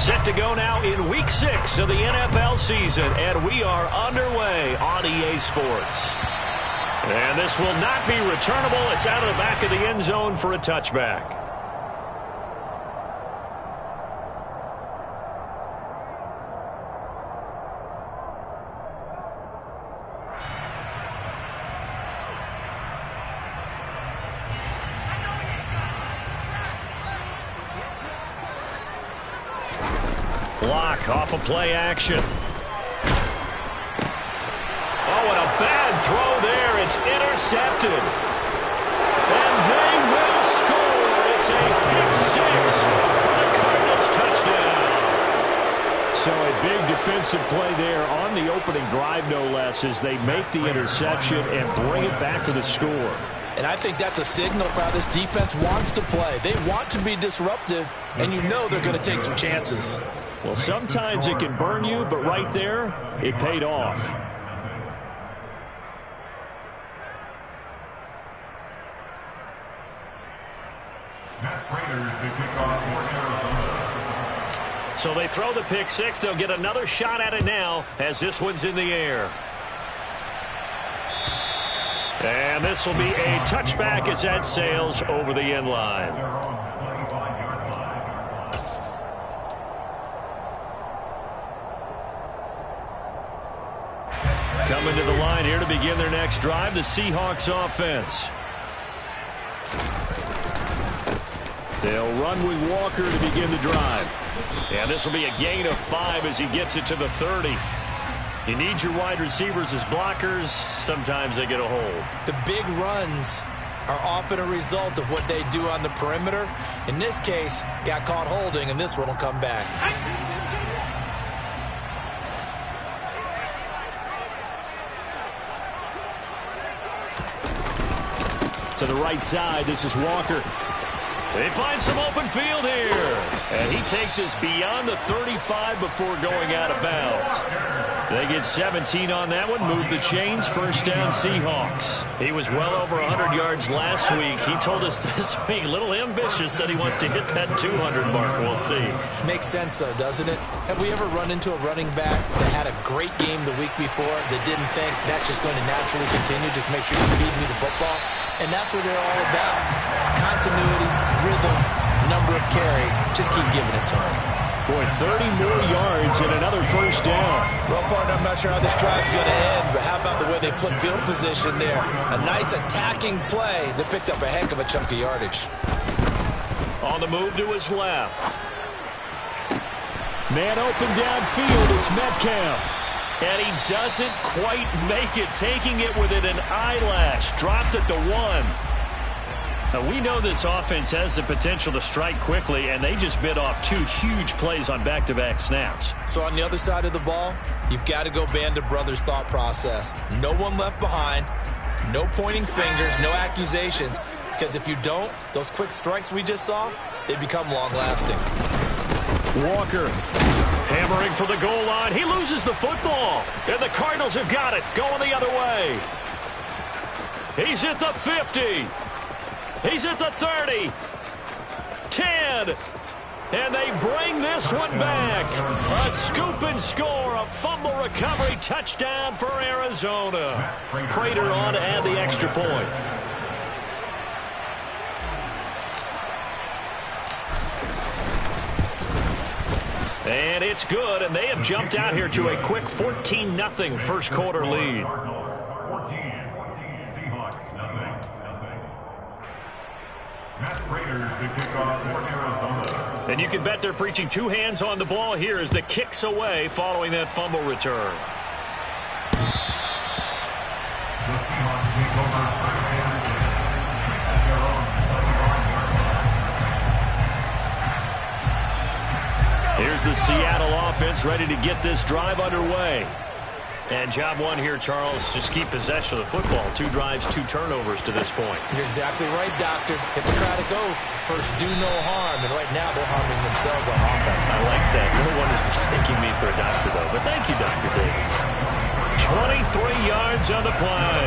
Set to go now in Week 6 of the NFL season, and we are underway on EA Sports. And this will not be returnable. It's out of the back of the end zone for a touchback. Block off of play action. Oh, and a bad throw there. It's intercepted. And they will score. It's a pick six for the Cardinals touchdown. So a big defensive play there on the opening drive, no less, as they make the interception and bring it back for the score. And I think that's a signal for how this defense wants to play. They want to be disruptive, and you know they're going to take some chances. Well, sometimes it can burn you, but right there, it paid off. So they throw the pick six. They'll get another shot at it now as this one's in the air. And this will be a touchback as that sails over the end line. Coming to the line here to begin their next drive, the Seahawks offense. They'll run with Walker to begin the drive. And this will be a gain of 5 as he gets it to the 30. You need your wide receivers as blockers. Sometimes they get a hold. The big runs are often a result of what they do on the perimeter. In this case, got caught holding, and this one will come back. To the right side, this is Walker. They find some open field here. And he takes us beyond the 35 before going out of bounds. They get 17 on that one. Move the chains. First down, Seahawks. He was well over 100 yards last week. He told us this week, a little ambitious, said he wants to hit that 200 mark. We'll see. Makes sense, though, doesn't it? Have we ever run into a running back that had a great game the week before that didn't think that's just going to naturally continue? Just make sure you feed me the football. And that's what they're all about. Continuity, rhythm, number of carries. Just keep giving it to them. Boy, 30 more yards and another first down. Well, partner, I'm not sure how this drive's going to end, but how about the way they flip field position there? A nice attacking play that picked up a heck of a chunk of yardage. On the move to his left. Man open downfield, it's Metcalf. And he doesn't quite make it, taking it within an eyelash. Dropped at the 1. Now, we know this offense has the potential to strike quickly, and they just bit off 2 huge plays on back-to-back snaps. So on the other side of the ball, you've got to go Band of Brothers thought process. No one left behind, no pointing fingers, no accusations, because if you don't, those quick strikes we just saw, they become long-lasting. Walker hammering for the goal line. He loses the football, and the Cardinals have got it, going the other way. He's at the 50. He's at the 30, 10, and they bring this one back. A scoop and score, a fumble recovery touchdown for Arizona. Prater on to add the extra point. And it's good, and they have jumped out here to a quick 14-0 first quarter lead. And you can bet they're preaching 2 hands on the ball here as the kick's away following that fumble return. Here's the Seattle offense ready to get this drive underway. And job 1 here, Charles, just keep possession of the football. 2 drives, 2 turnovers to this point. You're exactly right, Doctor. Hippocratic oath. First, do no harm. And right now, they're harming themselves on offense. I like that. No one is mistaking me for a doctor, though. But thank you, Dr. Davis. 23 yards on the play.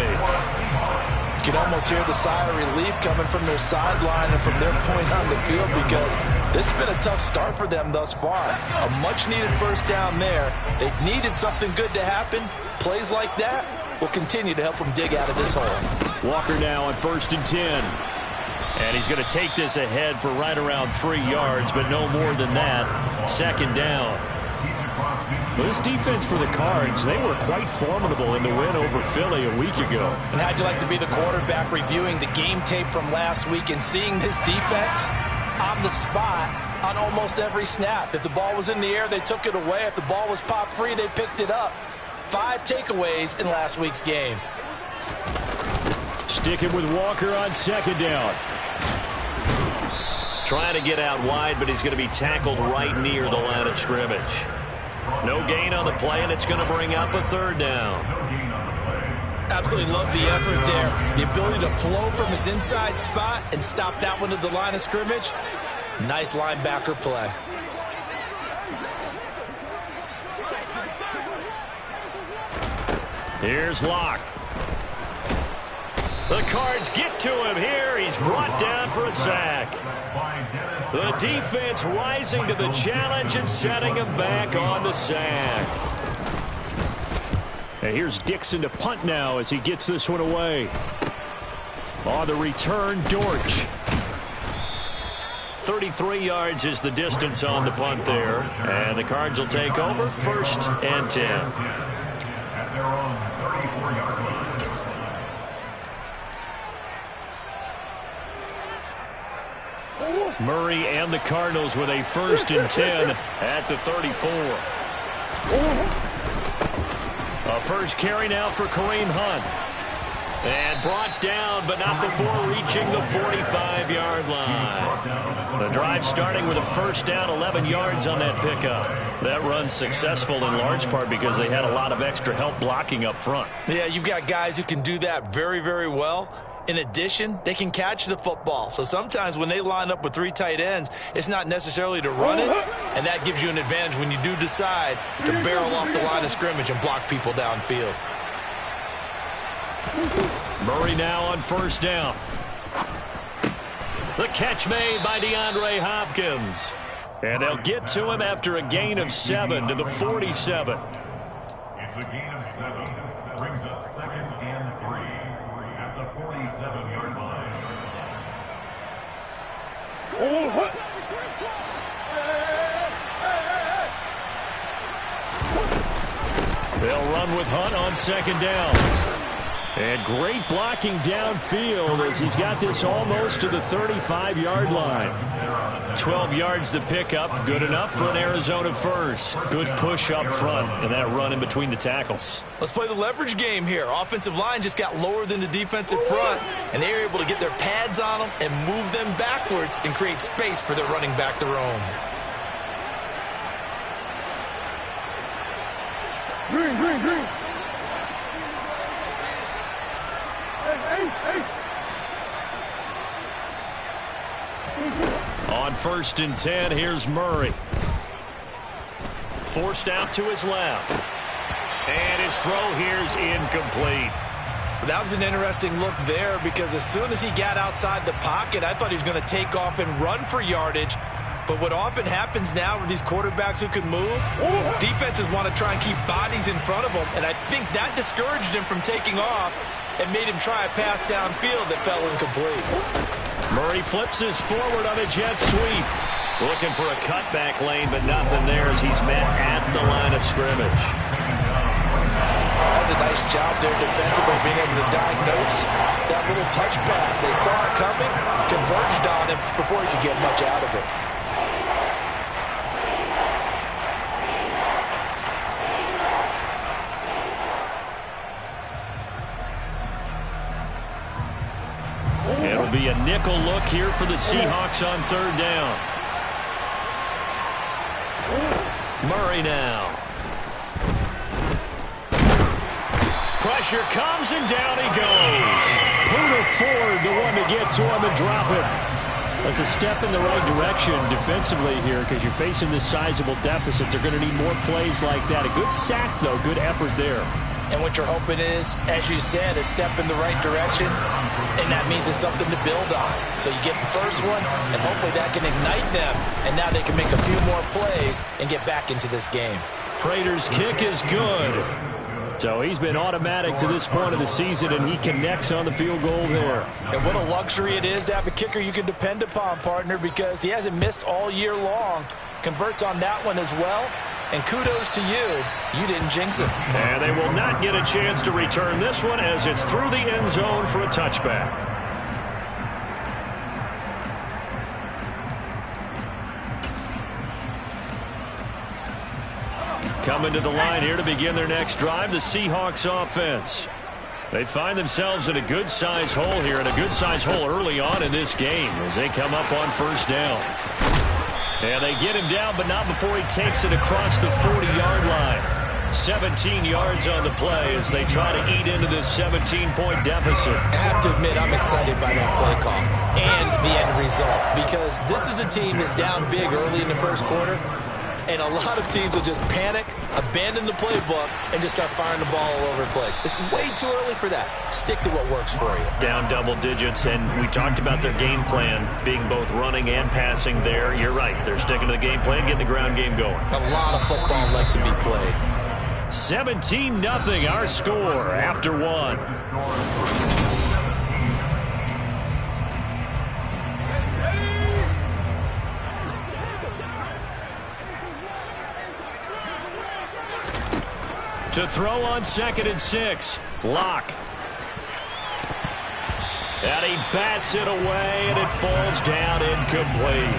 You can almost hear the sigh of relief coming from their sideline and from their point on the field, because this has been a tough start for them thus far. A much-needed first down there. They needed something good to happen. Plays like that will continue to help them dig out of this hole. Walker now on 1st and 10. And he's going to take this ahead for right around 3 yards, but no more than that. 2nd down. Well, this defense for the Cards, they were quite formidable in the win over Philly a week ago. And how'd you like to be the quarterback reviewing the game tape from last week and seeing this defense on the spot on almost every snap? If the ball was in the air, they took it away. If the ball was popped free, they picked it up. 5 takeaways in last week's game. Sticking with Walker on 2nd down. Trying to get out wide, but he's going to be tackled right near the line of scrimmage. No gain on the play, and it's going to bring up a 3rd down. Absolutely love the effort there. The ability to flow from his inside spot and stop that one at the line of scrimmage. Nice linebacker play. Here's Locke. The Cards get to him here. He's brought down for a sack. The defense rising to the challenge and setting him back on the sack. And here's Dixon to punt now as he gets this one away. On the return, Dortch. 33 yards is the distance on the punt there. And the Cards will take over 1st and 10. At their own 34-yard line. Murray and the Cardinals with a 1st and 10 at the 34. A first carry now for Kareem Hunt. And brought down, but not before reaching the 45-yard line. The drive starting with a 1st down, 11 yards on that pickup. That run's successful in large part because they had a lot of extra help blocking up front. Yeah, you've got guys who can do that very, very well. In addition, they can catch the football. So sometimes when they line up with 3 tight ends, it's not necessarily to run it, and that gives you an advantage when you do decide to barrel off the line of scrimmage and block people downfield. Murray now on 1st down. The catch made by DeAndre Hopkins. And they'll get to him after a gain of 7 to the 47. It's a gain of 7. Brings up 2nd and 3 at the 47-yard line. They'll run with Hunt on 2nd down. And great blocking downfield as he's got this almost to the 35-yard line. 12 yards to pick up. Good enough for an Arizona first. Good push up front and that run in between the tackles. Let's play the leverage game here. Offensive line just got lower than the defensive front, and they were able to get their pads on them and move them backwards and create space for their running back to roam. Green. On 1st and 10, here's Murray. Forced out to his left. And his throw here's incomplete. That was an interesting look there because as soon as he got outside the pocket, I thought he was going to take off and run for yardage. But what often happens now with these quarterbacks who can move, defenses want to try and keep bodies in front of them. And I think that discouraged him from taking off and made him try a pass downfield that fell incomplete. Murray flips his forward on a jet sweep. Looking for a cutback lane, but nothing there as he's met at the line of scrimmage. That's a nice job there defensively, being able to diagnose that little touch pass. They saw it coming, converged on him before he could get much out of it. It'll be a nickel look here for the Seahawks on 3rd down. Murray now. Pressure comes and down he goes. Poona Ford, the one to get to him and drop him. That's a step in the right direction defensively here because you're facing this sizable deficit. They're going to need more plays like that. A good sack, though. Good effort there. And what you're hoping is, as you said, a step in the right direction, and that means it's something to build on. So you get the first one, and hopefully that can ignite them, and now they can make a few more plays and get back into this game. Prater's kick is good. So he's been automatic to this point of the season, and he connects on the field goal there. And what a luxury it is to have a kicker you can depend upon, partner, because he hasn't missed all year long. Converts on that one as well. And kudos to you. You didn't jinx it. And they will not get a chance to return this one as it's through the end zone for a touchback. Coming to the line here to begin their next drive, the Seahawks offense. They find themselves in a good-sized hole here, and a good-sized hole early on in this game as they come up on first down. And they get him down, but not before he takes it across the 40-yard line. 17 yards on the play as they try to eat into this 17-point deficit. I have to admit, I'm excited by that play call and the end result, because this is a team that's down big early in the first quarter, and a lot of teams will just panic, abandon the playbook, and just start firing the ball all over the place. It's way too early for that. Stick to what works for you. Down double digits, and we talked about their game plan being both running and passing there. You're right. They're sticking to the game plan, getting the ground game going. A lot of football left to be played. 17-0 our score after one. To throw on 2nd and 6. Lock. And he bats it away, and it falls down incomplete.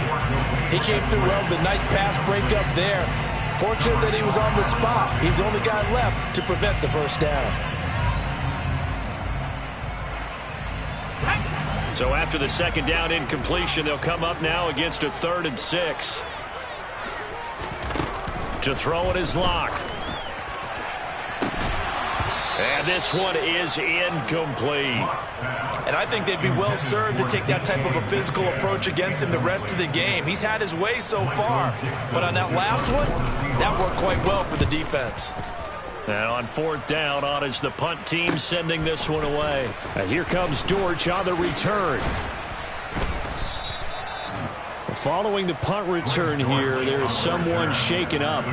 He came through well with a nice pass breakup there. Fortunate that he was on the spot. He's the only guy left to prevent the first down. So after the 2nd down incompletion, they'll come up now against a 3rd and 6. To throw it is Lock. And this one is incomplete. And I think they'd be well served to take that type of a physical approach against him the rest of the game. He's had his way so far. But on that last one, that worked quite well for the defense. And on 4th down, on is the punt team sending this one away. And here comes Dortch on the return. Following the punt return here, there is someone shaken up.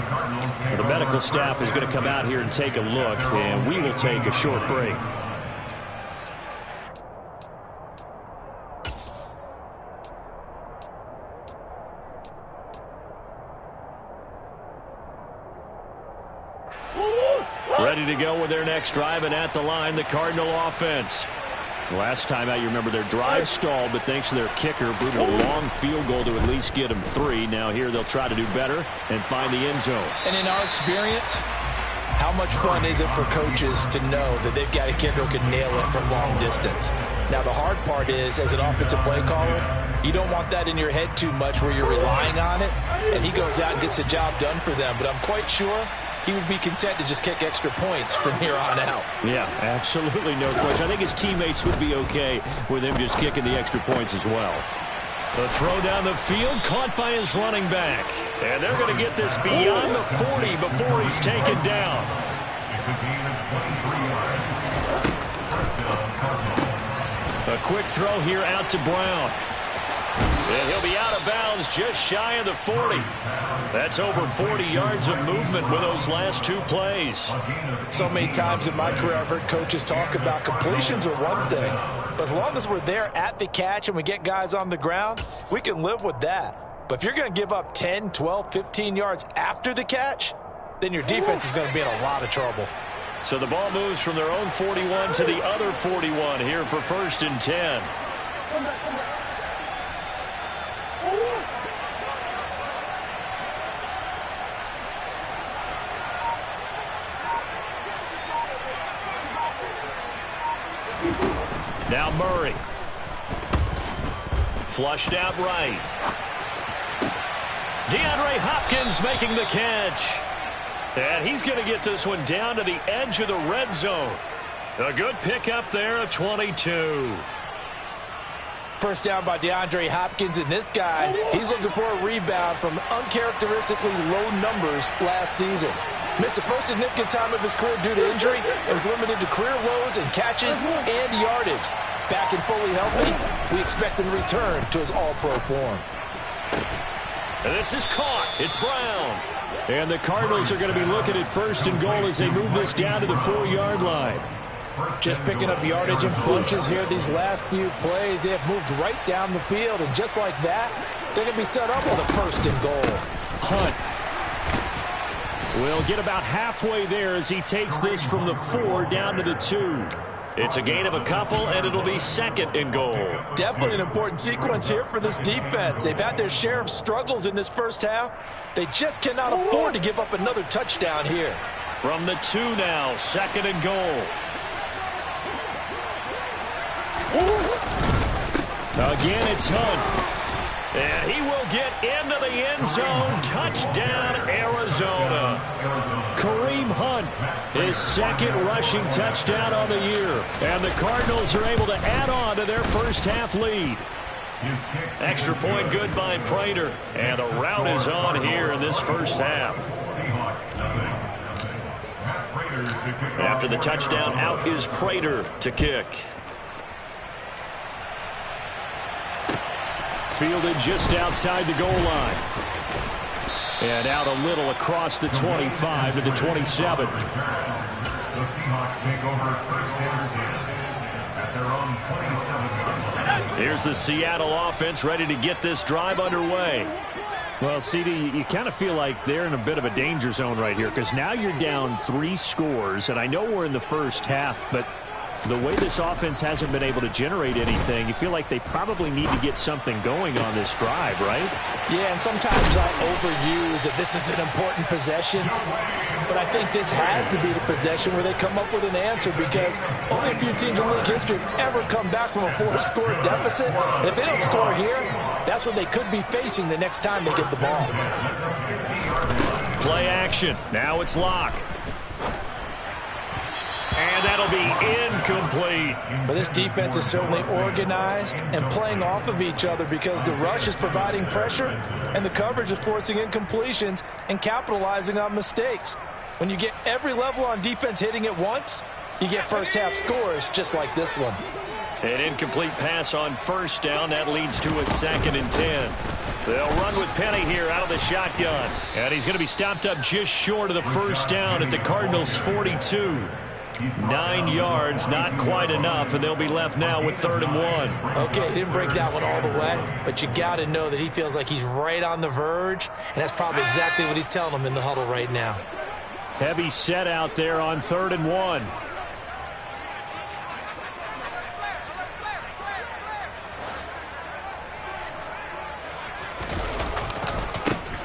The medical staff is going to come out here and take a look, and we will take a short break. Ready to go with their next drive, and at the line, the Cardinal offense. Last time out, you remember their drive stalled, but thanks to their kicker, brutal long field goal to at least get them 3. Now here they'll try to do better and find the end zone. And in our experience, how much fun is it for coaches to know that they've got a kicker who can nail it from long distance? Now the hard part is, as an offensive play caller, you don't want that in your head too much where you're relying on it, and he goes out and gets the job done for them. But I'm quite sure he would be content to just kick extra points from here on out. Yeah, absolutely no question. I think his teammates would be okay with him just kicking the extra points as well. The throw down the field, caught by his running back. And they're going to get this beyond the 40 before he's taken down. A quick throw here out to Brown. And he'll be out of bounds just shy of the 40. That's over 40 yards of movement with those last 2 plays. So many times in my career I've heard coaches talk about completions are one thing. But as long as we're there at the catch and we get guys on the ground, we can live with that. But if you're going to give up 10, 12, 15 yards after the catch, then your defense is going to be in a lot of trouble. So the ball moves from their own 41 to the other 41 here for 1st and 10. Now Murray. Flushed out right. DeAndre Hopkins making the catch. And he's going to get this one down to the edge of the red zone. A good pickup there, a 22. First down by DeAndre Hopkins, and this guy, he's looking for a rebound from uncharacteristically low numbers last season. Missed the most significant time of his career due to injury and was limited to career lows in catches and yardage. Back and fully healthy, we expect him to return to his all-pro form. And this is caught. It's Brown. And the Cardinals are going to be looking at 1st and goal as they move this down to the 4-yard line. Just picking up yardage in bunches here these last few plays. They have moved right down the field, and just like that, they're going to be set up with a 1st and goal. Hunt will get about halfway there as he takes this from the 4 down to the 2. It's a gain of a couple, and it'll be 2nd and goal. Definitely an important sequence here for this defense. They've had their share of struggles in this first half. They just cannot afford to give up another touchdown here. From the 2 now, 2nd and goal. Again, it's Hunt. And he will get into the end zone. Touchdown, Arizona. Kareem Hunt, his 2nd rushing touchdown on the year. And the Cardinals are able to add on to their first half lead. Extra point good by Prater. And the route is on here in this first half. After the touchdown, out is Prater to kick. Fielded just outside the goal line. And out a little across the 25 to the 27. The Seahawks take over 1st and 10 at their own 27-yard line. Here's the Seattle offense ready to get this drive underway. Well, CD, you kind of feel like they're in a bit of a danger zone right here because now you're down 3 scores, and I know we're in the first half, but the way this offense hasn't been able to generate anything, you feel like they probably need to get something going on this drive, right? Yeah, and sometimes I overuse that this is an important possession, but I think this has to be the possession where they come up with an answer because only a few teams in league history have ever come back from a 4-score deficit. And if they don't score here, that's what they could be facing the next time they get the ball. Play action. Now it's Locke. And that'll be incomplete. But this defense is certainly organized and playing off of each other because the rush is providing pressure and the coverage is forcing incompletions and capitalizing on mistakes. When you get every level on defense hitting at once, you get first half scores just like this one. An incomplete pass on 1st down. That leads to a 2nd and 10. They'll run with Penny here out of the shotgun. And he's going to be stopped up just short of the 1st down at the Cardinals' 42. 9 yards, not quite enough, and they'll be left now with 3rd and 1. Okay, he didn't break that one all the way, but you got to know that he feels like he's right on the verge, and that's probably exactly what he's telling them in the huddle right now. Heavy set out there on 3rd and 1.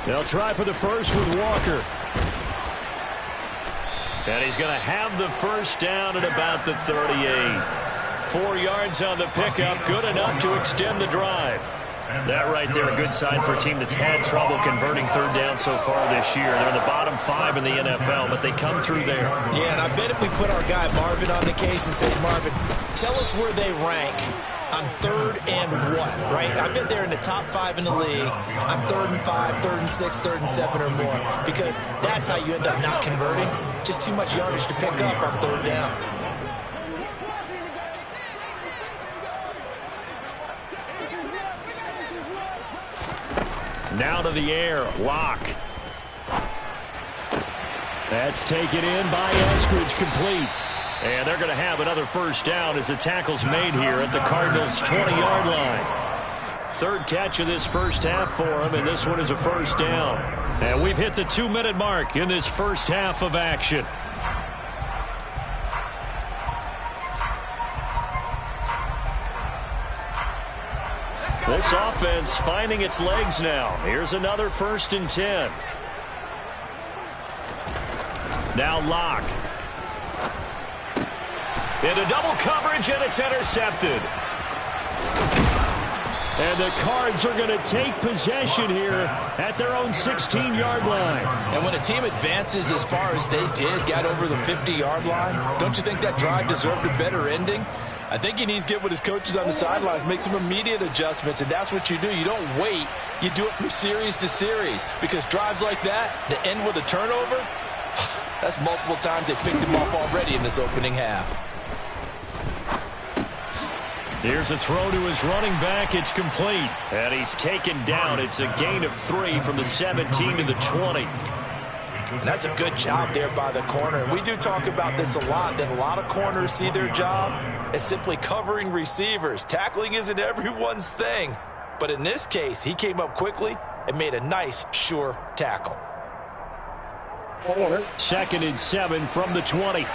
They'll try for the first with Walker. And he's going to have the 1st down at about the 38. 4 yards on the pickup, good enough to extend the drive. That right there, a good sign for a team that's had trouble converting 3rd down so far this year. They're in the bottom 5 in the NFL, but they come through there. Yeah, and I bet if we put our guy Marvin on the case and say, Marvin, tell us where they rank on 3rd and what, right? I bet they're in the top 5 in the league on 3rd and 5, 3rd and 6, 3rd and 7 or more, because that's how you end up not converting. Just too much yardage to pick up on 3rd down. Now to the air, Locke. That's taken in by Eskridge, complete. And they're going to have another 1st down as the tackle's made here at the Cardinals' 20-yard line. 3rd catch of this first half for him, and this one is a 1st down. And we've hit the 2-minute mark in this first half of action. This offense finding its legs now. Here's another 1st and 10. Now Locke. Into double coverage, and it's intercepted. And the Cards are going to take possession here at their own 16-yard line. And when a team advances as far as they did, got over the 50-yard line, don't you think that drive deserved a better ending? I think he needs to get with his coaches on the sidelines, make some immediate adjustments, and that's what you do. You don't wait. You do it from series to series, because drives like that end with a turnover, That's multiple times they picked him off already in this opening half. Here's a throw to his running back. It's complete. And he's taken down. It's a gain of 3 from the 17 to the 20. And that's a good job there by the corner. And we do talk about this a lot, that a lot of corners see their job as simply covering receivers. Tackling isn't everyone's thing. But in this case, he came up quickly and made a nice, sure tackle. 2nd and 7 from the 20.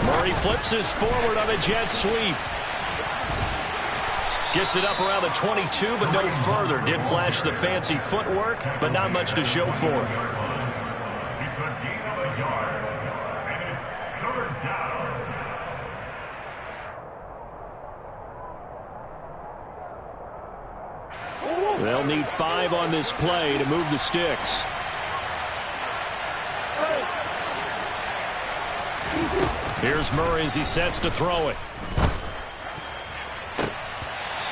Murray flips this forward on a jet sweep. Gets it up around the 22, but no further. Did flash the fancy footwork, but not much to show for it. It's a gain of a yard, and it's 3rd down. They'll need 5 on this play to move the sticks. Here's Murray as he sets to throw it.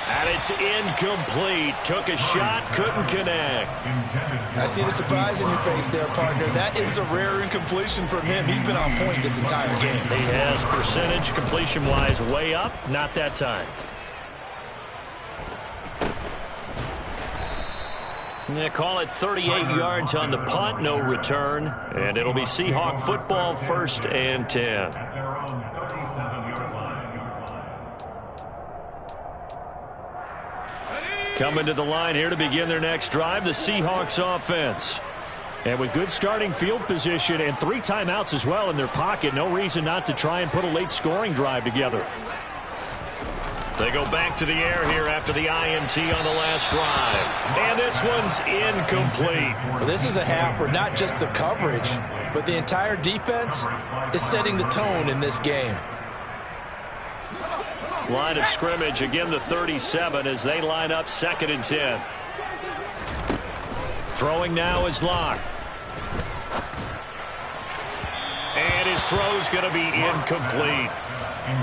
And it's incomplete. Took a shot, couldn't connect. I see the surprise in your face there, partner. That is a rare incompletion from him. He's been on point this entire game. He has percentage completion-wise way up. Not that time. They call it 38 yards on the punt, no return. And it'll be Seahawk football, 1st and 10. Their own 37-yard line. Coming to the line here to begin their next drive, the Seahawks offense. And with good starting field position and 3 timeouts as well in their pocket, no reason not to try and put a late scoring drive together. They go back to the air here after the INT on the last drive. And this one's incomplete. Well, this is a half where not just the coverage, but the entire defense is setting the tone in this game. Line of scrimmage, again the 37 as they line up 2nd and 10. Throwing now is Locke. And his throw's going to be incomplete.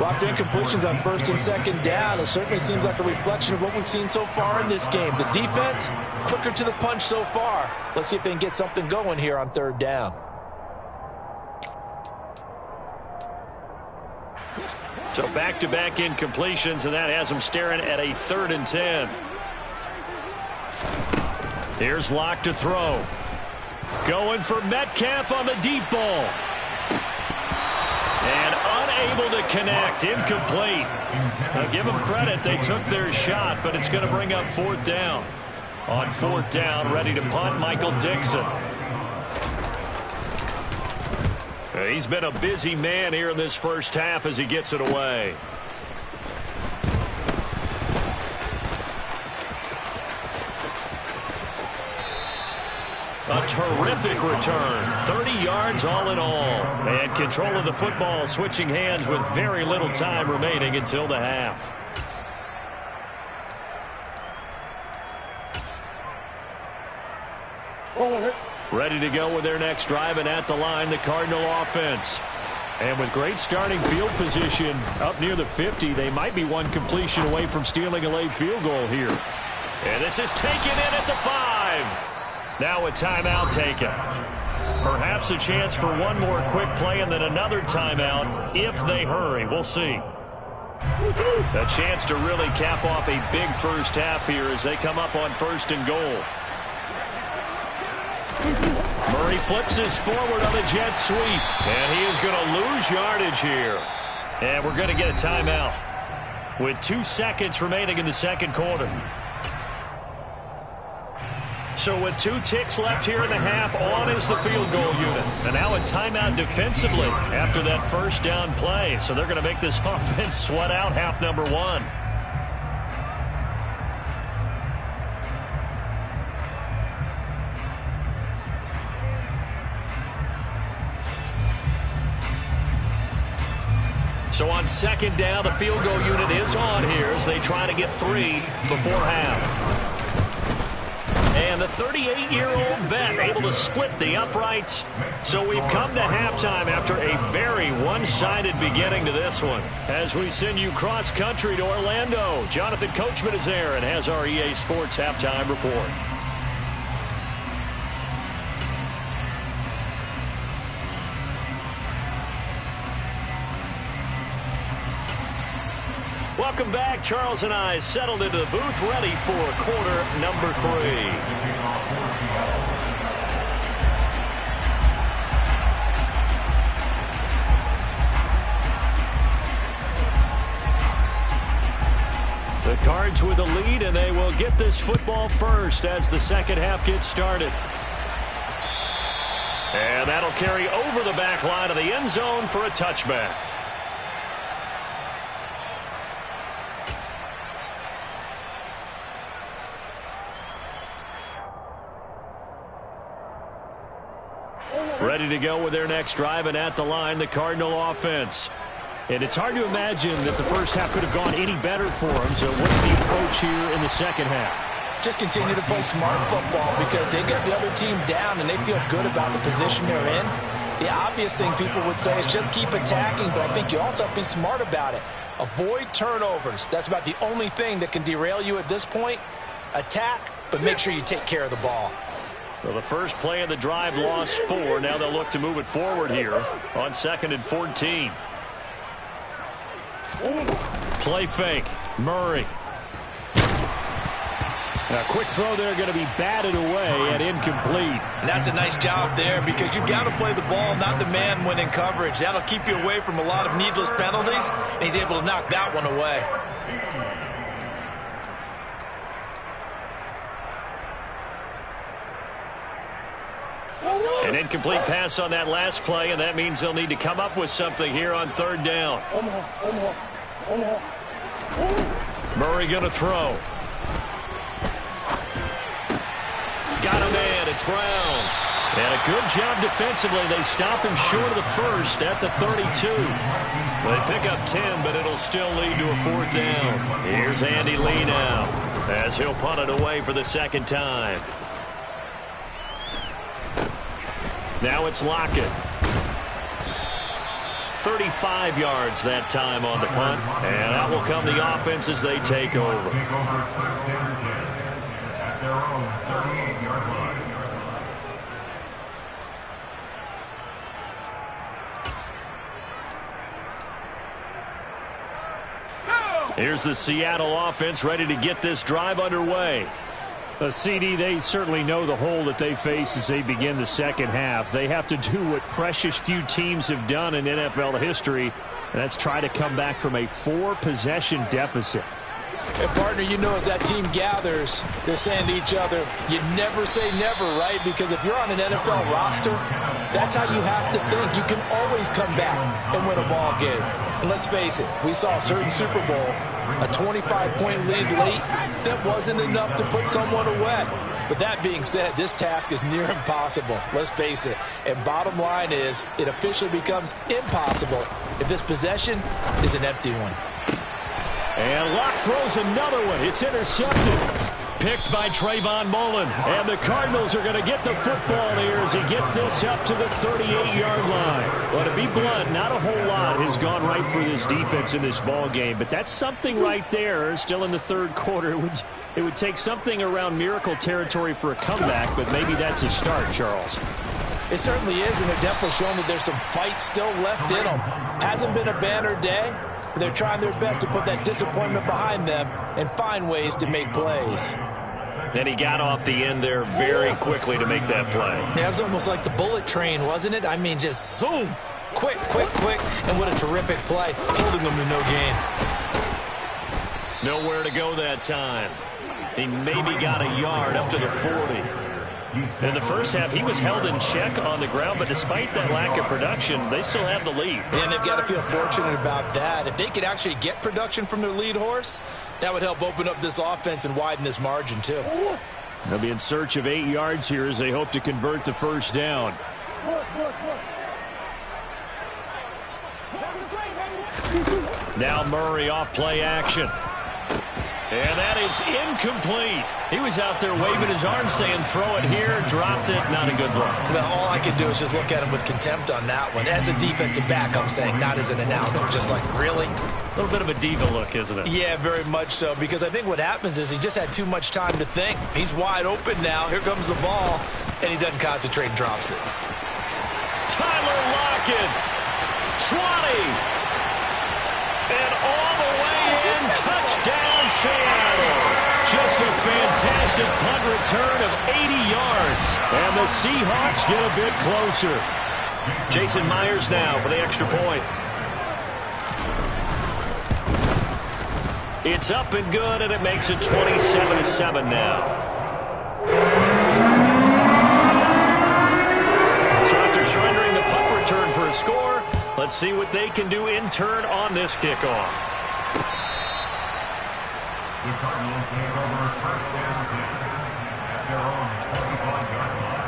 Locked incompletions on 1st and 2nd down. It certainly seems like a reflection of what we've seen so far in this game. The defense, quicker to the punch so far. Let's see if they can get something going here on 3rd down. So back-to-back incompletions, and that has them staring at a 3rd and 10. Here's Locke to throw. Going for Metcalf on the deep ball. And unable to connect. Incomplete. Now give them credit. They took their shot, but it's going to bring up 4th down. On 4th down, ready to punt, Michael Dixon. He's been a busy man here in this first half as he gets it away. A terrific return. 30 yards all in all. And control of the football, switching hands with very little time remaining until the half. Ready to go with their next drive, and at the line, the Cardinal offense. And with great starting field position up near the 50, they might be one completion away from stealing a late field goal here. And this is taken in at the 5. Now a timeout taken. Perhaps a chance for one more quick play and then another timeout if they hurry. We'll see. A chance to really cap off a big first half here as they come up on 1st and goal. Murray flips his forward on a jet sweep. And he is going to lose yardage here. And we're going to get a timeout with 2 seconds remaining in the 2nd quarter. So with 2 ticks left here in the half, on is the field goal unit. And now a timeout defensively after that 1st down play. So they're going to make this offense sweat out half number 1. So on 2nd down, the field goal unit is on here as they try to get 3 before half. And the 38-year-old vet able to split the uprights. So we've come to halftime after a very one-sided beginning to this one. As we send you cross-country to Orlando, Jonathan Coachman is there and has our EA Sports halftime report. Welcome back. Charles and I settled into the booth, ready for quarter number 3. The Cards with the lead, and they will get this football first as the second half gets started. And that'll carry over the back line of the end zone for a touchback. Ready to go with their next drive, and at the line, the Cardinal offense. And it's hard to imagine that the first half could have gone any better for them. So what's the approach here in the second half? Just continue to play smart football because they got the other team down and they feel good about the position they're in. The obvious thing people would say is just keep attacking, but I think you also have to be smart about it. Avoid turnovers. That's about the only thing that can derail you at this point. Attack, but make sure you take care of the ball. Well, the first play of the drive lost 4. Now they'll look to move it forward here on 2nd and 14. Play fake. Murray. A quick throw there going to be batted away and incomplete. And that's a nice job there because you've got to play the ball, not the man when in coverage. That'll keep you away from a lot of needless penalties, and he's able to knock that one away. An incomplete pass on that last play, and that means they'll need to come up with something here on 3rd down. Murray going to throw. Got a man. It's Brown. And a good job defensively. They stop him short of the first at the 32. They pick up 10, but it'll still lead to a 4th down. Here's Andy Lee now as he'll punt it away for the second time. Now it's Lockett. 35 yards that time on the punt. And out will come the offense as they take over. Here's the Seattle offense ready to get this drive underway. CD, they certainly know the hole that they face as they begin the second half. They have to do what precious few teams have done in NFL history, and that's try to come back from a 4-possession deficit. And, partner, you know as that team gathers, they're saying to each other, you never say never, right? Because if you're on an NFL roster, that's how you have to think. You can always come back and win a ball game. And let's face it, we saw a certain Super Bowl, a 25-point lead late, that wasn't enough to put someone away. But that being said, this task is near impossible. Let's face it. And bottom line is, it officially becomes impossible if this possession is an empty one. And Locke throws another one. It's intercepted. Picked by Trayvon Mullen. And the Cardinals are going to get the football here as he gets this up to the 38-yard line. Well, to be blunt, not a whole lot has gone right for this defense in this ball game. But that's something right there. Still in the 3rd quarter. It would take something around miracle territory for a comeback, but maybe that's a start, Charles. It certainly is, and they're definitely showing that there's some fight still left in them. Hasn't been a banner day. They're trying their best to put that disappointment behind them and find ways to make plays. And he got off the end there very quickly to make that play. Yeah, it was almost like the bullet train, wasn't it? I mean, just zoom. Quick, quick, quick. And what a terrific play, holding them to no gain. Nowhere to go that time. He maybe got a yard up to the 40. In the first half, he was held in check on the ground, but despite that lack of production, they still have the lead. And they've got to feel fortunate about that. If they could actually get production from their lead horse, that would help open up this offense and widen this margin, too. They'll be in search of 8 yards here as they hope to convert the first down. Now Murray off play action. And that is incomplete. He was out there waving his arms saying, throw it here, dropped it, not a good look. Well, all I can do is just look at him with contempt on that one. As a defensive back, I'm saying, not as an announcer. Just like, really? A little bit of a diva look, isn't it? Yeah, very much so, because I think what happens is he just had too much time to think. He's wide open now. Here comes the ball, and he doesn't concentrate and drops it. Tyler Lockett, 20. And all the way in, touchdown Seattle. Just a fantastic punt return of 80 yards. And the Seahawks get a bit closer. Jason Myers now for the extra point. It's up and good, and it makes it 27-7 now. So after surrendering the punt return for a score, let's see what they can do in turn on this kickoff. The Cardinals take over first down 10 at their own 25-yard line.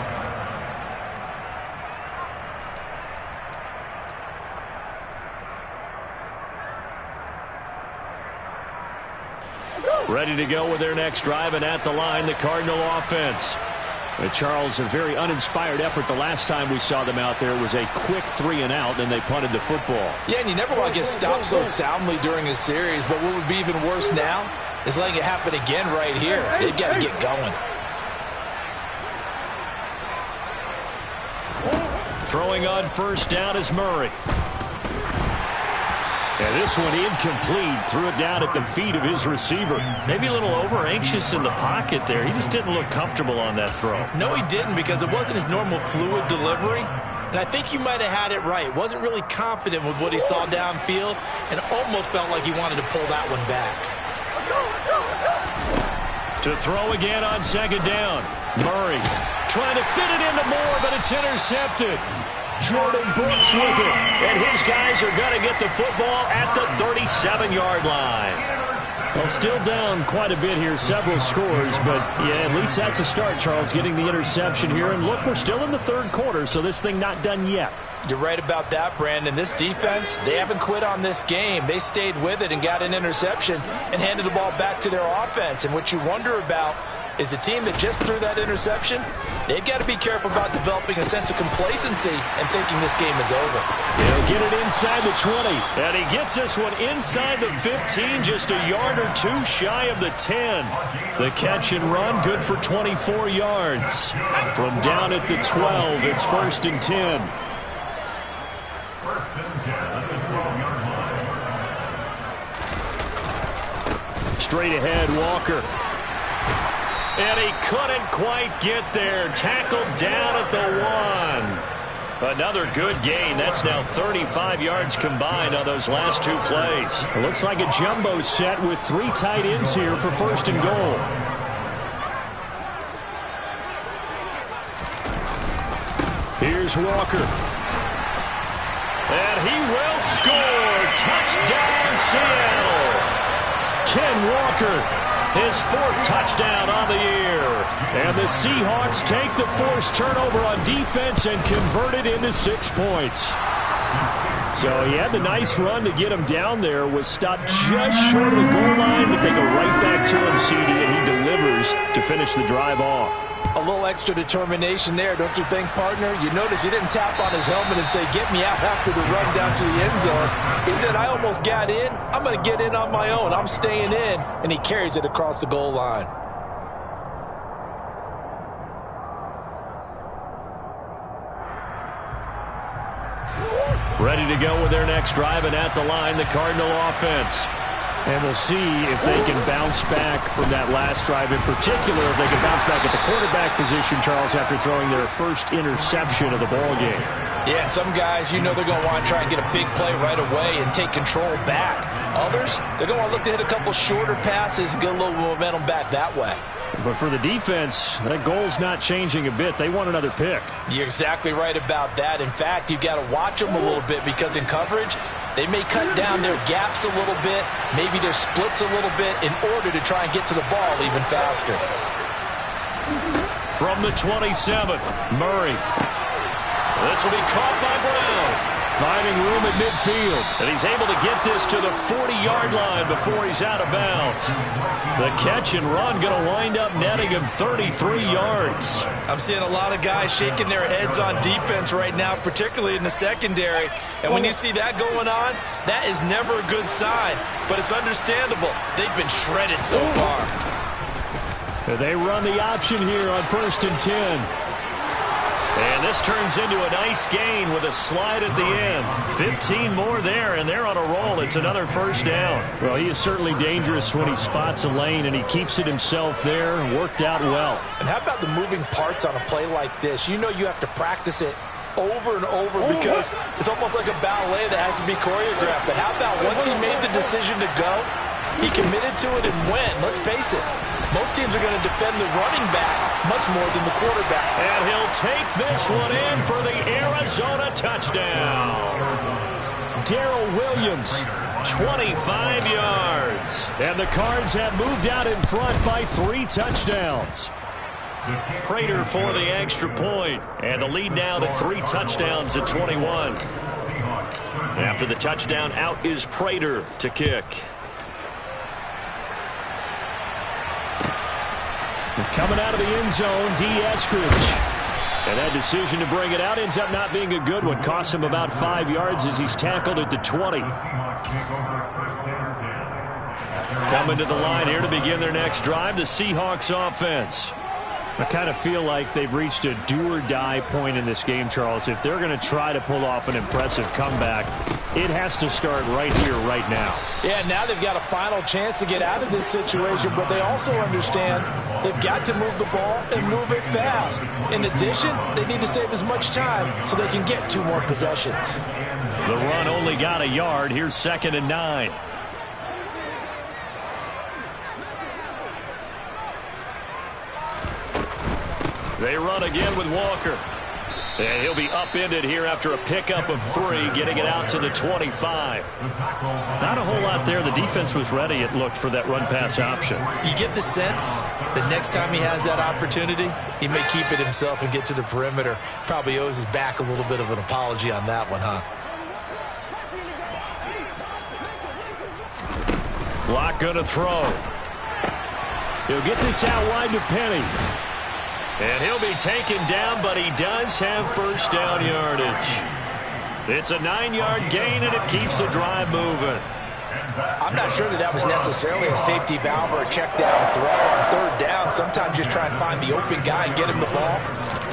Ready to go with their next drive, and at the line, the Cardinal offense. Charles, a very uninspired effort the last time we saw them out there was a quick 3-and-out, and they punted the football. Yeah, and you never want to get stopped so soundly during a series, but what would be even worse now is letting it happen again right here. They've got to get going. Throwing on first down is Murray. And this one incomplete. Threw it down at the feet of his receiver. Maybe a little over-anxious in the pocket there. He just didn't look comfortable on that throw. No, he didn't, because it wasn't his normal fluid delivery. And I think you might have had it right. Wasn't really confident with what he saw downfield and almost felt like he wanted to pull that one back. To throw again on second down. Murray trying to fit it into Moore, but it's intercepted. Jordan Brooks with it. And his guys are going to get the football at the 37-yard line. Well, still down quite a bit here, several scores, but yeah, at least that's a start, Charles, getting the interception here. And look, we're still in the third quarter, so this thing not done yet. You're right about that, Brandon. This defense, they haven't quit on this game. They stayed with it and got an interception and handed the ball back to their offense. And what you wonder about is the team that just threw that interception, they've got to be careful about developing a sense of complacency and thinking this game is over. He'll get it inside the 20. And he gets this one inside the 15, just a yard or two shy of the 10. The catch and run, good for 24 yards. From down at the 12, it's 1st and 10. First and 10 at the 12-yard line. Straight ahead, Walker. And he couldn't quite get there. Tackled down at the 1. Another good gain. That's now 35 yards combined on those last two plays. It looks like a jumbo set with 3 tight ends here for 1st and goal. Here's Walker. And he will score. Touchdown, Seattle. Ken Walker, his 4th touchdown on the year. And the Seahawks take the forced turnover on defense and convert it into 6 points. So he had the nice run to get him down there, was stopped just short of the goal line, but they go right back to him, CD, and he delivers to finish the drive off. A little extra determination there, don't you think, partner? You notice he didn't tap on his helmet and say, get me out after the run down to the end zone. He said, I almost got in. I'm going to get in on my own. I'm staying in. And he carries it across the goal line. Ready to go with their next drive, and at the line, the Cardinal offense. And we'll see if they can bounce back from that last drive. In particular, if they can bounce back at the quarterback position, Charles, after throwing their first interception of the ball game. Yeah, some guys, you know they're going to want to try and get a big play right away and take control back. Others, they're going to want to look to hit a couple shorter passes and get a little momentum back that way. But for the defense, that goal's not changing a bit. They want another pick. You're exactly right about that. In fact, you've got to watch them a little bit because in coverage, they may cut down their gaps a little bit, maybe their splits a little bit in order to try and get to the ball even faster. From the 27, Murray. This will be caught by Brown. Finding room at midfield. And he's able to get this to the 40-yard line before he's out of bounds. The catch and run going to wind up netting him 33 yards. I'm seeing a lot of guys shaking their heads on defense right now, particularly in the secondary. And when you see that going on, that is never a good sign. But it's understandable. They've been shredded so far. They run the option here on 1st and 10. And this turns into a nice gain with a slide at the end. 15 more there, and they're on a roll. It's another first down. Well, he is certainly dangerous when he spots a lane, and he keeps it himself there. Worked out well. And how about the moving parts on a play like this? You know you have to practice it over and over because it's almost like a ballet that has to be choreographed. But how about once he made the decision to go, he committed to it and went. Let's face it. Most teams are going to defend the running back much more than the quarterback. And he'll take this one in for the Arizona touchdown. Darrell Williams, 25 yards. And the Cards have moved out in front by 3 touchdowns. Prater for the extra point. And the lead now to 3 touchdowns at 21. After the touchdown, out is Prater to kick. Coming out of the end zone, D. Eskridge. And that decision to bring it out ends up not being a good one. Cost him about 5 yards as he's tackled at the 20. Coming to the line here to begin their next drive, the Seahawks offense. I kind of feel like they've reached a do-or-die point in this game, Charles. If they're going to try to pull off an impressive comeback, it has to start right here, right now. Yeah, now they've got a final chance to get out of this situation, but they also understand they've got to move the ball and move it fast. In addition, they need to save as much time so they can get 2 more possessions. The run only got a yard. Here's 2nd and 9. They run again with Walker. And he'll be upended here after a pickup of 3, getting it out to the 25. Not a whole lot there. The defense was ready, it looked, for that run-pass option. You get the sense that next time he has that opportunity, he may keep it himself and get to the perimeter. Probably owes his back a little bit of an apology on that one, huh? Locke going to throw. He'll get this out wide to Penny. And he'll be taken down, but he does have first down yardage. It's a 9-yard gain, and it keeps the drive moving. I'm not sure that was necessarily a safety valve or a check down throw on 3rd down. Sometimes just try and find the open guy and get him the ball.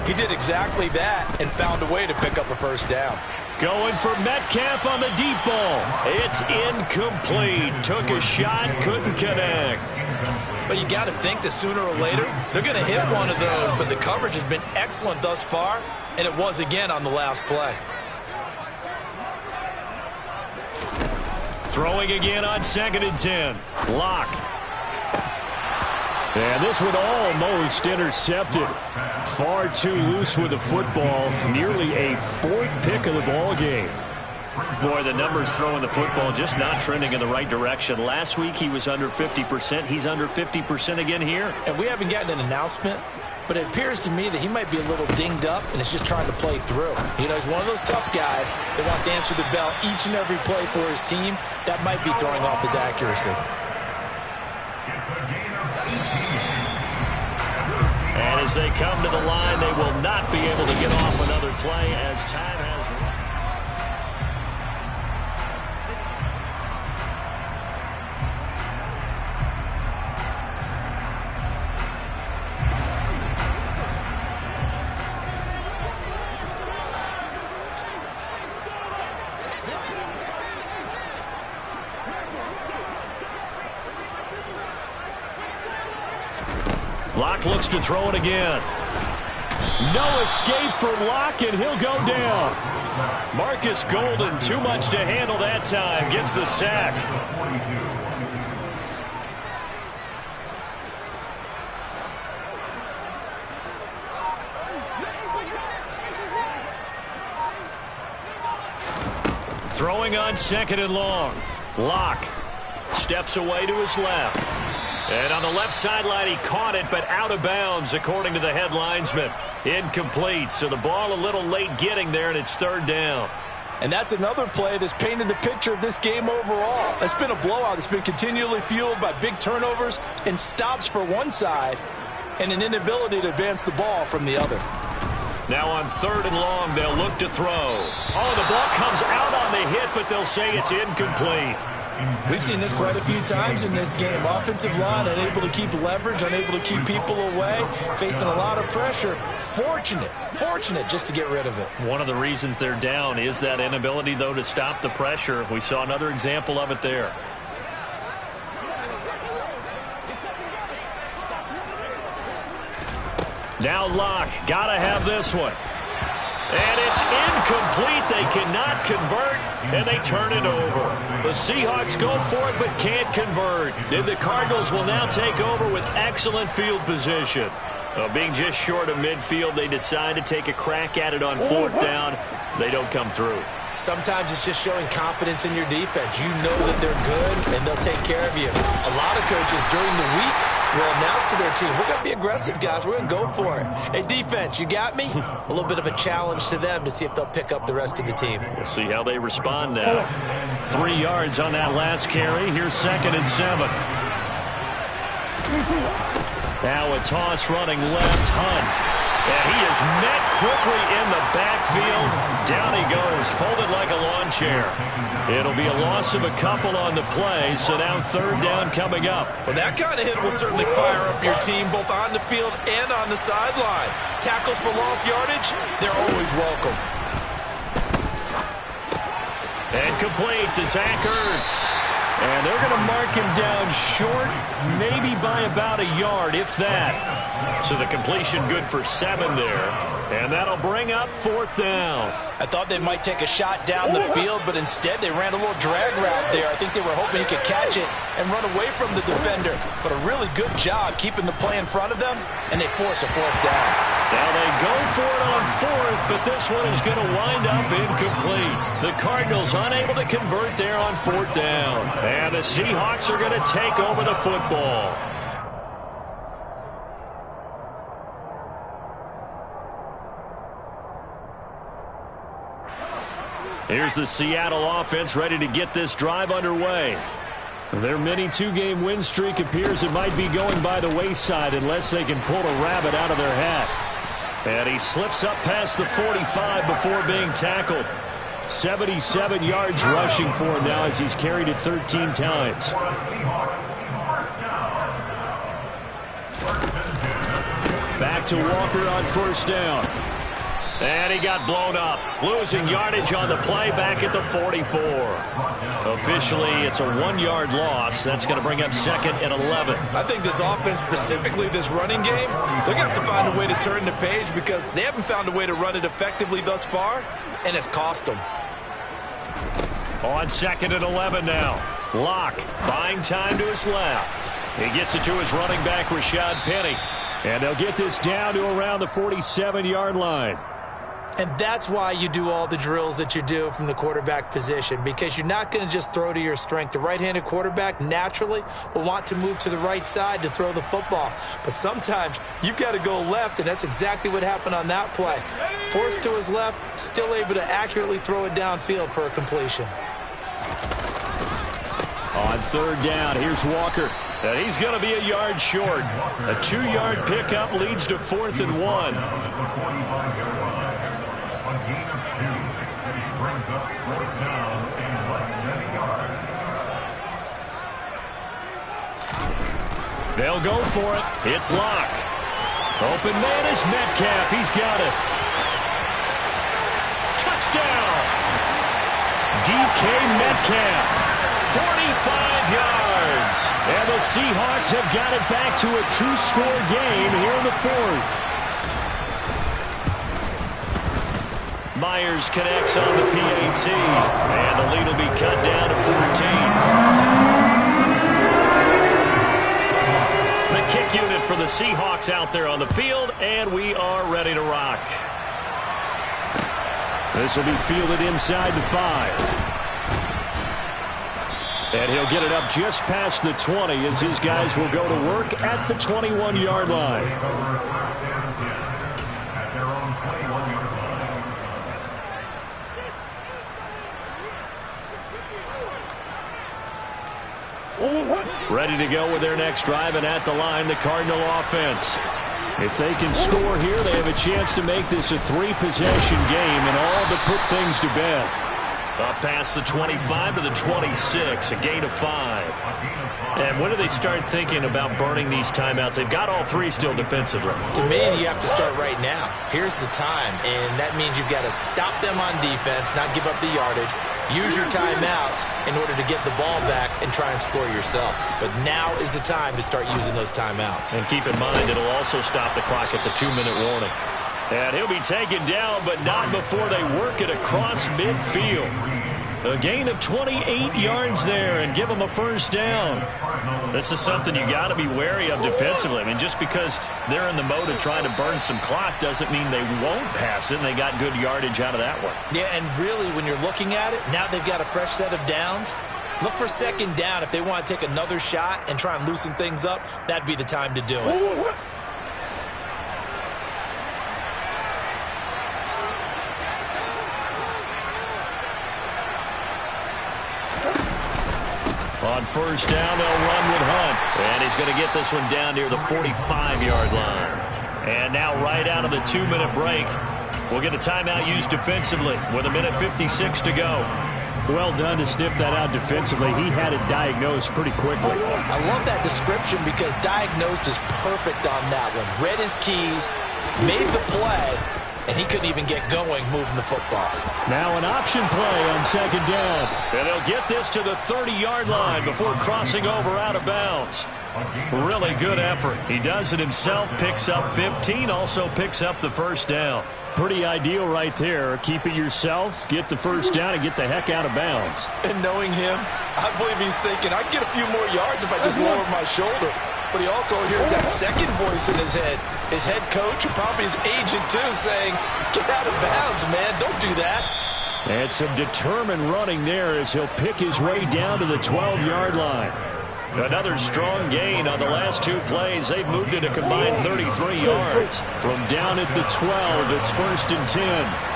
He did exactly that and found a way to pick up a first down. Going for Metcalf on the deep ball. It's incomplete. Took a shot, couldn't connect. But you got to think that sooner or later, they're going to hit one of those. But the coverage has been excellent thus far, and it was again on the last play. Throwing again on 2nd and 10. Locke. And this one almost intercepted. Far too loose with the football. Nearly a 4th pick of the ball game. Boy, the numbers throwing the football just not trending in the right direction. Last week he was under 50%. He's under 50% again here. And we haven't gotten an announcement, but it appears to me that he might be a little dinged up and is just trying to play through. You know, he's one of those tough guys that wants to answer the bell each and every play for his team. That might be throwing off his accuracy. And as they come to the line, they will not be able to get off another play as time has run. Locke looks to throw it again. No escape for Locke, and he'll go down. Marcus Golden, too much to handle that time, gets the sack. Throwing on 2nd and long. Locke steps away to his left. And on the left sideline, he caught it, but out of bounds, according to the head linesman. Incomplete, so the ball a little late getting there, and it's 3rd down. And that's another play that's painted the picture of this game overall. It's been a blowout. It's been continually fueled by big turnovers and stops for one side and an inability to advance the ball from the other. Now on 3rd and long, they'll look to throw. Oh, the ball comes out on the hit, but they'll say it's incomplete. We've seen this quite a few times in this game. Offensive line unable to keep leverage, unable to keep people away, facing a lot of pressure. Fortunate just to get rid of it. One of the reasons they're down is that inability, though, to stop the pressure. We saw another example of it there. Now Locke, gotta have this one. And it's incomplete. They cannot convert, and they turn it over. The Seahawks go for it but can't convert. And the Cardinals will now take over with excellent field position. Being just short of midfield, they decide to take a crack at it on 4th down. They don't come through. Sometimes it's just showing confidence in your defense. You know that they're good, and they'll take care of you. A lot of coaches during the week will announce to their team, we're going to be aggressive, guys. We're going to go for it. Hey, defense, you got me? A little bit of a challenge to them to see if they'll pick up the rest of the team. We'll see how they respond now. 3 yards on that last carry. Here's 2nd and 7. Now a toss running left, Hunt. And he is met quickly in the backfield. Down he goes, folded like a lawn chair. It'll be a loss of a couple on the play, so now 3rd down coming up. Well, that kind of hit will certainly fire up your team, both on the field and on the sideline. Tackles for lost yardage, they're always welcome. And complete to Zach Ertz. And they're going to mark him down short, maybe by about a yard, if that. So the completion good for 7 there. And that'll bring up 4th down. I thought they might take a shot down the field, but instead they ran a little drag route there. I think they were hoping he could catch it and run away from the defender. But a really good job keeping the play in front of them, and they force a 4th down. Now they go for it on 4th, but this one is going to wind up incomplete. The Cardinals unable to convert there on 4th down. And the Seahawks are going to take over the football. Here's the Seattle offense ready to get this drive underway. Their mini 2-game win streak appears it might be going by the wayside unless they can pull a rabbit out of their hat. And he slips up past the 45 before being tackled. 77 yards rushing for him now as he's carried it 13 times. Back to Walker on 1st down. And he got blown up, losing yardage on the play back at the 44. Officially, it's a 1-yard loss. That's going to bring up 2nd and 11. I think this offense, specifically this running game, they're going to have to find a way to turn the page because they haven't found a way to run it effectively thus far, and it's cost them. On 2nd and 11 now. Locke buying time to his left. He gets it to his running back, Rashad Penny. And they'll get this down to around the 47-yard line. And that's why you do all the drills that you do from the quarterback position, because you're not going to just throw to your strength. The right-handed quarterback naturally will want to move to the right side to throw the football. But sometimes you've got to go left, and that's exactly what happened on that play. Forced to his left, still able to accurately throw it downfield for a completion. On 3rd down, here's Walker. And he's going to be a yard short. A 2-yard pickup leads to 4th and 1. They'll go for it. It's Locke. Open man is Metcalf. He's got it. Touchdown. DK Metcalf. 45 yards. And the Seahawks have got it back to a 2-score game here in the 4th. Myers connects on the PAT. And the lead will be cut down to 14. The kick unit for the Seahawks out there on the field, and we are ready to rock. This will be fielded inside the 5. And he'll get it up just past the 20 as his guys will go to work at the 21-yard line. Ready to go with their next drive, and at the line, the Cardinal offense. If they can score here, they have a chance to make this a 3-possession game and all but put things to bed. Up past the 25 to the 26, a gain of 5. And when do they start thinking about burning these timeouts? They've got all 3 still defensively. To me, you have to start right now. Here's the time, and that means you've got to stop them on defense, not give up the yardage, use your timeouts in order to get the ball back and try and score yourself. But now is the time to start using those timeouts. And keep in mind, it'll also stop the clock at the 2-minute warning. And he'll be taken down, but not before they work it across midfield. A gain of 28 yards there and give them a first down. This is something you got to be wary of defensively. I mean, just because they're in the mode of trying to burn some clock doesn't mean they won't pass it, and they got good yardage out of that one. Yeah, and really, when you're looking at it, now they've got a fresh set of downs. Look for second down. If they want to take another shot and try and loosen things up, that'd be the time to do it. On first down, they'll run with Hunt. And he's going to get this one down near the 45-yard line. And now right out of the 2-minute break, we'll get a timeout used defensively with 1:56 to go. Well done to sniff that out defensively. He had it diagnosed pretty quickly. I love that description because diagnosed is perfect on that one. Read his keys, made the play, and he couldn't even get going moving the football. Now an option play on second down. And they'll get this to the 30-yard line before crossing over out of bounds. Really good effort. He does it himself, picks up 15, also picks up the first down. Pretty ideal right there. Keep it yourself, get the first down, and get the heck out of bounds. And knowing him, I believe he's thinking, I can get a few more yards if I just lower my shoulder. But he also hears that second voice in his head. His head coach and probably his agent, too, saying, get out of bounds, man. Don't do that. And some determined running there as he'll pick his way down to the 12-yard line. Another strong gain on the last 2 plays. They've moved it a combined 33 yards. From down at the 12, it's 1st and 10.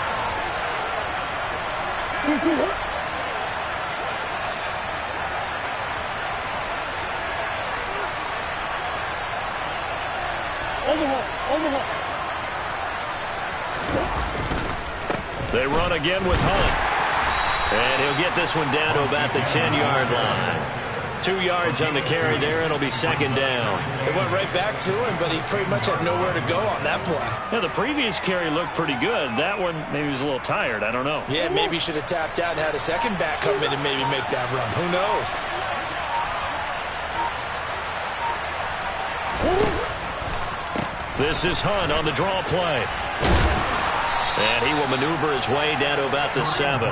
They run again with Hunt. And he'll get this one down to about the 10-yard line. 2 yards on the carry there, and it'll be second down. It went right back to him, but he pretty much had nowhere to go on that play. Yeah, the previous carry looked pretty good. That one, maybe he was a little tired. I don't know. Yeah, maybe he should have tapped out and had a second back come in and maybe make that run. Who knows? This is Hunt on the draw play. And he will maneuver his way down to about the 7.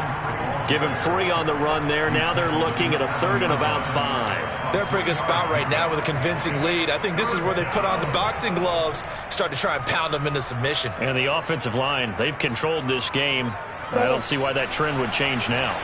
Give him 3 on the run there. Now they're looking at a 3rd and about 5. They're a pretty good spot right now with a convincing lead. I think this is where they put on the boxing gloves, start to try and pound them into submission. And the offensive line, they've controlled this game. I don't see why that trend would change now.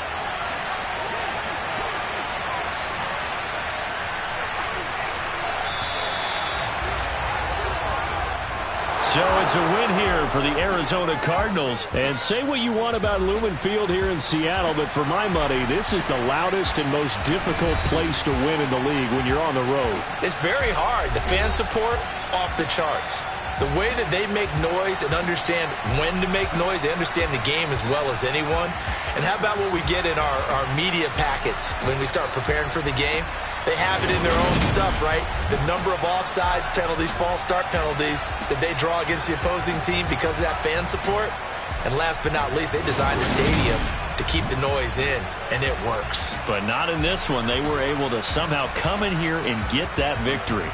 So it's a win here for the Arizona Cardinals. And say what you want about Lumen Field here in Seattle, but for my money, this is the loudest and most difficult place to win in the league when you're on the road. It's very hard. The fan support, off the charts. The way that they make noise and understand when to make noise, they understand the game as well as anyone. And how about what we get in our media packets when we start preparing for the game? They have it in their own stuff, right? The number of offsides penalties, false start penalties that they draw against the opposing team because of that fan support. And last but not least, they designed the stadium to keep the noise in, and it works. But not in this one. They were able to somehow come in here and get that victory.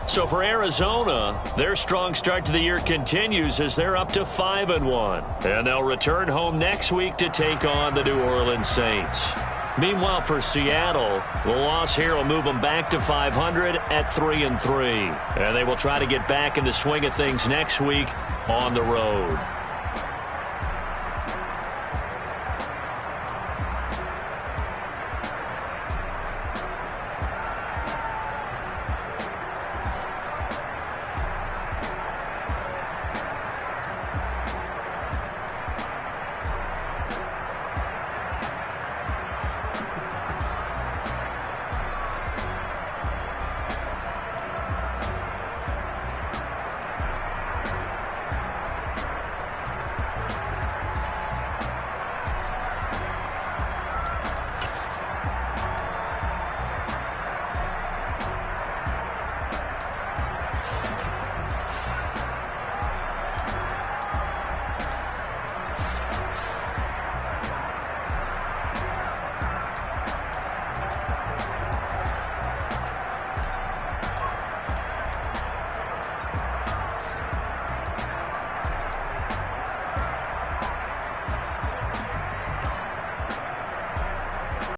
So for Arizona, their strong start to the year continues as they're up to 5-1. And they'll return home next week to take on the New Orleans Saints. Meanwhile, for Seattle, the loss here will move them back to 500 at 3-3. And they will try to get back in the swing of things next week on the road.